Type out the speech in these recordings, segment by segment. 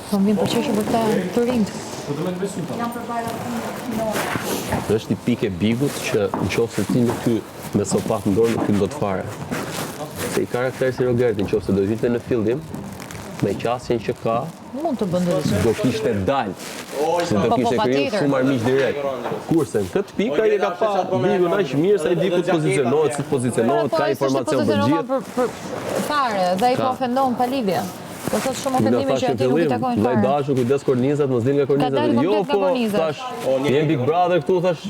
Po më vjen për çështje për ta të rinjt. Është një pikë e bigut që nëse ti me ky me sopat në dorë nuk do të fare. Se i karakter si Rogerti, nëse do vinte në fillim me qasjen që ka, Mund të bën ndonjë. do kishte dalë. Se do kishte kryer shumë armiq direkt. Kurse në këtë pikë ai e ka pa bigun aq mirë sa i di ku të pozicionohet, si të pozicionohet, ka informacion për gjithë. Fare, dhe ai po ofendon pa lidhje. Po thot shumë ofendime që aty nuk i takojnë Vllai fare. dashur, kujdes kornizat, mos dilë nga kornizat. dalë Jo, komplet nga po, kornizat. thash, jem Big Brother këtu, thash,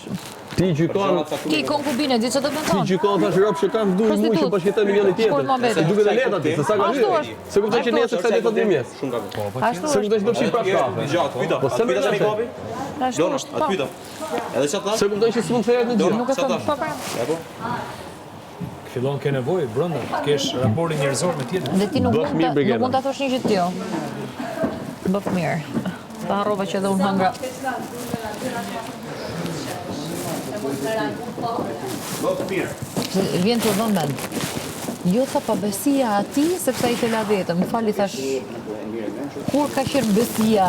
ti gjykon, Ki konkubine, di çfarë do të ti thonë? gjykon, thash, rob që kanë duj muj që po shkëton milioni tjetër. Se duket e lehtë aty, se sa ka Ashtu hyrë. është. Se kupton që nesër kësaj do të thotë mirë. Shumë gabim. Ashtu Se është. kupton që do fshi prapë kafe. Pyta. Po se më tani tani kapi? Ashtu Donë, është. atë pyta. Edhe çfarë thash? Se kupton që s'mund të thehet në gjë. Nuk e thon, po pra. Apo? Fillon ke nevojë brenda, të kesh raportin njerëzor me tjetrin. Dhe ti nuk Bëf mund mirë, ta Brigena. nuk mund ta thosh një gjë ti. Bëf mirë. Ta harrova që edhe unë hëngra. Se vjen të vëmend. Jo tha pa besia ati, sepse ai të la vetëm. Më fali thash, kur ka qenë besia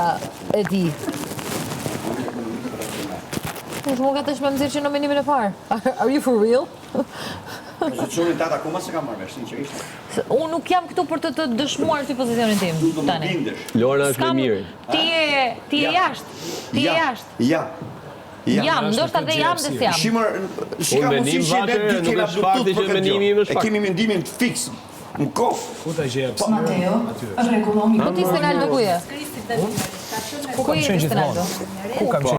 e ti? Ush më ka tash me mëzirë që në menimin e parë. Are you for real? Pozicionin tat akoma se ka marrë vesh, sinqerisht. Unë nuk jam këtu për të dëshmuar ty pozicionin tim. Do të Tani. bindesh. Lorna është me mirë. Ti je jashtë. Ti je jashtë. Ja. Jam, ndoshta dhe jam dhe s'jam. Shimër, si ka menim mundësi që ne vate, dy nuk kemi është fakti që menimi im është E fakt. kemi mendimin të fiks. Në kohë. Ku ta gjej pse? Mateo, rregullomi. Po ti Stenaldo ku je? Ku Ku kam je qenë Stenaldo? gjithmonë? Ku kam qenë